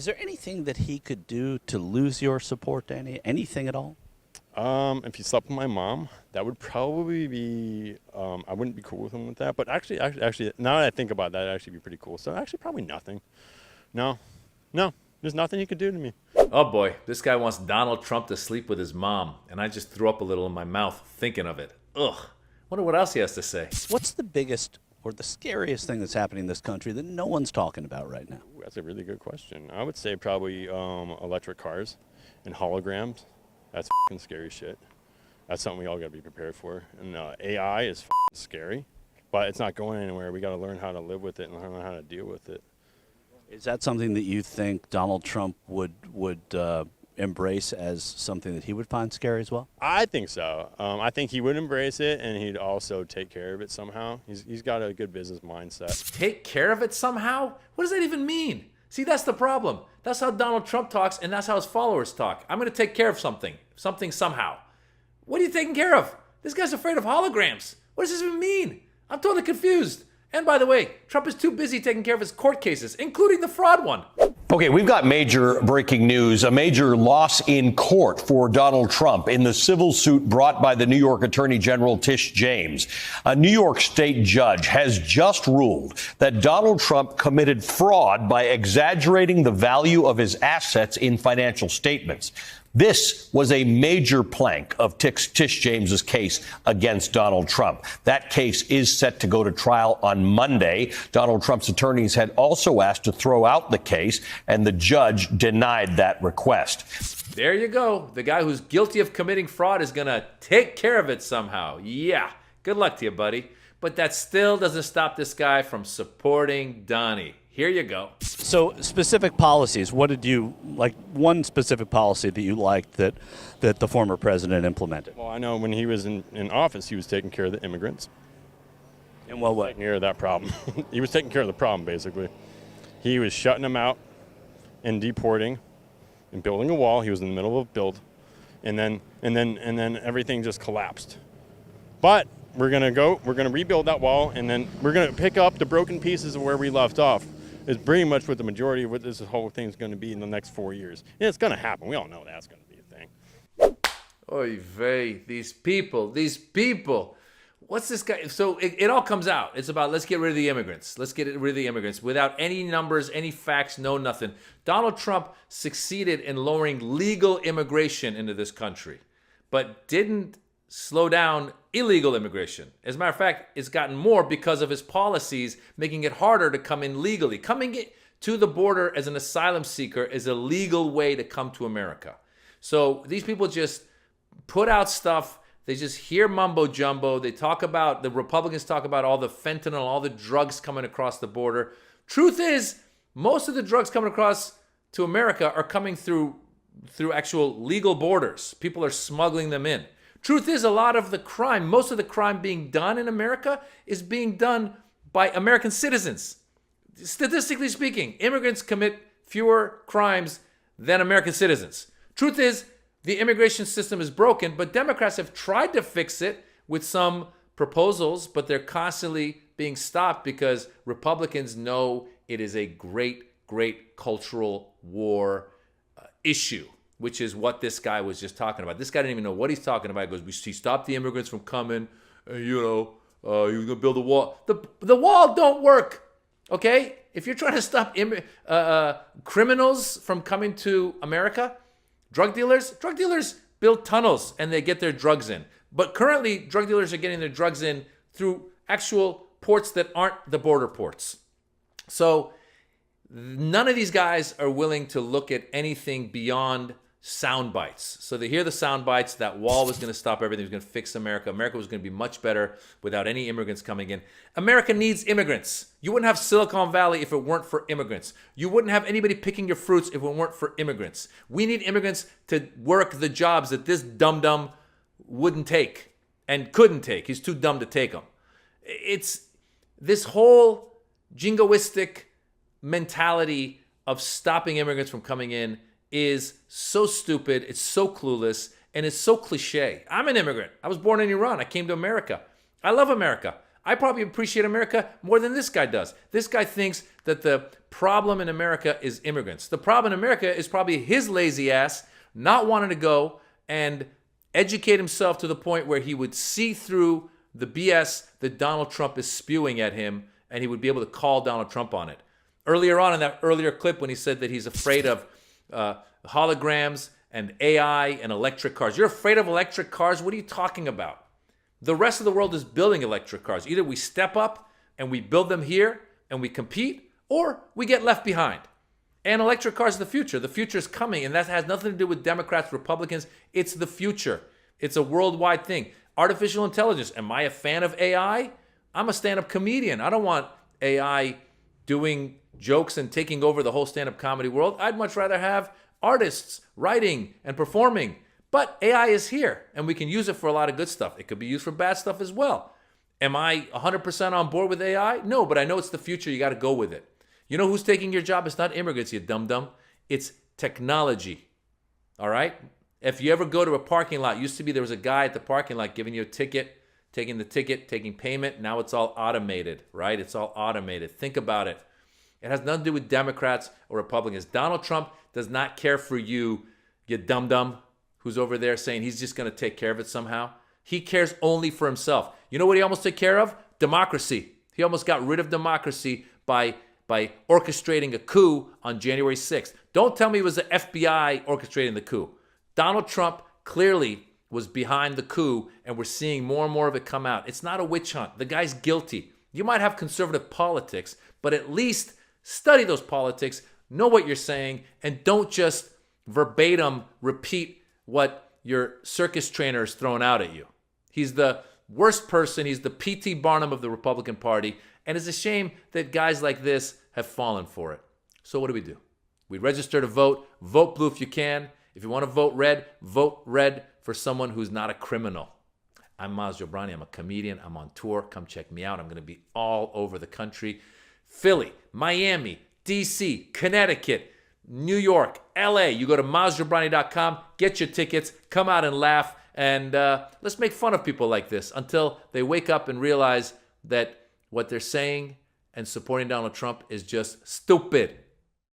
Is there anything that he could do to lose your support, Danny? Anything at all? If he slept with my mom, that would probably be. I wouldn't be cool with him with that. But actually, now that I think about that, it'd actually be pretty cool. So actually, probably nothing. No, there's nothing he could do to me. Oh boy, this guy wants Donald Trump to sleep with his mom, and I just threw up a little in my mouth thinking of it. Ugh. Wonder what else he has to say. What's the biggest or the scariest thing that's happening in this country that no one's talking about right now? Ooh, that's a really good question. I would say probably electric cars and holograms. That's fucking scary shit. That's something we all got to be prepared for. And AI is fucking scary, but it's not going anywhere. We got to learn how to live with it and learn how to deal with it. Is that something that you think Donald Trump would embrace as something that he would find scary as well? I think so. I think he would embrace it, and he'd also take care of it somehow. He's got a good business mindset. Take care of it somehow? What does that even mean? See, that's the problem. That's how Donald Trump talks, and that's how his followers talk. I'm going to take care of something somehow. What are you taking care of? This guy's afraid of holograms. What does this even mean? I'm totally confused. And by the way, Trump is too busy taking care of his court cases, including the fraud one. Okay, we've got major breaking news, a major loss in court for Donald Trump in the civil suit brought by the New York Attorney General Tish James. A New York state judge has just ruled that Donald Trump committed fraud by exaggerating the value of his assets in financial statements. This was a major plank of Tish James's case against Donald Trump. That case is set to go to trial on Monday. Donald Trump's attorneys had also asked to throw out the case, and the judge denied that request. There you go. The guy who's guilty of committing fraud is going to take care of it somehow. Yeah, good luck to you, buddy. But that still doesn't stop this guy from supporting Donnie. Here you go. So specific policies, what did you, like one specific policy that you liked that the former president implemented? Well, I know when he was in office, he was taking care of the immigrants. In what way? Taking care of that problem. He was taking care of the problem, basically. He was shutting them out and deporting and building a wall. He was in the middle of a build. And then everything just collapsed. But we're going to rebuild that wall, and then we're going to pick up the broken pieces of where we left off. Is pretty much what the majority of what this whole thing is going to be in the next 4 years. And it's going to happen. We all know that's going to be a thing. Oy vey, these people. What's this guy? So it all comes out. It's about let's get rid of the immigrants. Let's get rid of the immigrants without any numbers, any facts, no nothing. Donald Trump succeeded in lowering legal immigration into this country, but didn't slow down illegal immigration. As a matter of fact, it's gotten more because of his policies, making it harder to come in legally. Coming to the border as an asylum seeker is a legal way to come to America. So these people just put out stuff. They just hear mumbo jumbo. They talk about, the Republicans talk about all the fentanyl, all the drugs coming across the border. Truth is, most of the drugs coming across to America are coming through actual legal borders. People are smuggling them in. Truth is, a lot of the crime, most of the crime being done in America is being done by American citizens. Statistically speaking, immigrants commit fewer crimes than American citizens. Truth is, the immigration system is broken, but Democrats have tried to fix it with some proposals, but they're constantly being stopped because Republicans know it is a great, great cultural war issue, which is what this guy was just talking about. This guy didn't even know what he's talking about. He goes, he stopped the immigrants from coming, you're going to build a wall. The wall don't work, okay? If you're trying to stop criminals from coming to America, drug dealers build tunnels and they get their drugs in. But currently, drug dealers are getting their drugs in through actual ports that aren't the border ports. So none of these guys are willing to look at anything beyond sound bites. So they hear the sound bites. That wall was going to stop everything. It was going to fix America. America was going to be much better without any immigrants coming in. America needs immigrants. You wouldn't have Silicon Valley if it weren't for immigrants. You wouldn't have anybody picking your fruits if it weren't for immigrants. We need immigrants to work the jobs that this dum-dum wouldn't take and couldn't take. He's too dumb to take them. It's this whole jingoistic mentality of stopping immigrants from coming in is so stupid, it's so clueless, and it's so cliche. I'm an immigrant. I was born in Iran. I came to America. I love America. I probably appreciate America more than this guy does. This guy thinks that the problem in America is immigrants. The problem in America is probably his lazy ass not wanting to go and educate himself to the point where he would see through the BS that Donald Trump is spewing at him, and he would be able to call Donald Trump on it. Earlier on in that earlier clip when he said that he's afraid of holograms and AI and electric cars. You're afraid of electric cars? What are you talking about? The rest of the world is building electric cars. Either we step up and we build them here and we compete, or we get left behind. And electric cars are the future. The future is coming, and that has nothing to do with Democrats, Republicans. It's the future. It's a worldwide thing. Artificial intelligence. Am I a fan of AI? I'm a stand-up comedian. I don't want AI doing jokes and taking over the whole stand-up comedy world. I'd much rather have artists writing and performing. But AI is here, and we can use it for a lot of good stuff. It could be used for bad stuff as well. Am I 100% on board with AI? No, but I know it's the future. You got to go with it. You know who's taking your job? It's not immigrants, you dum-dum. It's technology. All right? If you ever go to a parking lot, used to be there was a guy at the parking lot giving you a ticket, taking the ticket, taking payment. Now it's all automated, right? It's all automated. Think about it. It has nothing to do with Democrats or Republicans. Donald Trump does not care for you, you dum-dum, who's over there saying he's just going to take care of it somehow. He cares only for himself. You know what he almost took care of? Democracy. He almost got rid of democracy by orchestrating a coup on January 6th. Don't tell me it was the FBI orchestrating the coup. Donald Trump clearly was behind the coup, and we're seeing more and more of it come out. It's not a witch hunt. The guy's guilty. You might have conservative politics, but at least study those politics, know what you're saying, and don't just verbatim repeat what your circus trainer is throwing out at you. He's the worst person. He's the P.T. Barnum of the Republican Party. And it's a shame that guys like this have fallen for it. So what do? We register to vote. Vote blue if you can. If you want to vote red for someone who's not a criminal. I'm Maz Jobrani. I'm a comedian. I'm on tour. Come check me out. I'm going to be all over the country. Philly, Miami, D.C., Connecticut, New York, LA. You go to MazJobrani.com, get your tickets, come out and laugh, and let's make fun of people like this until they wake up and realize that what they're saying and supporting Donald Trump is just stupid.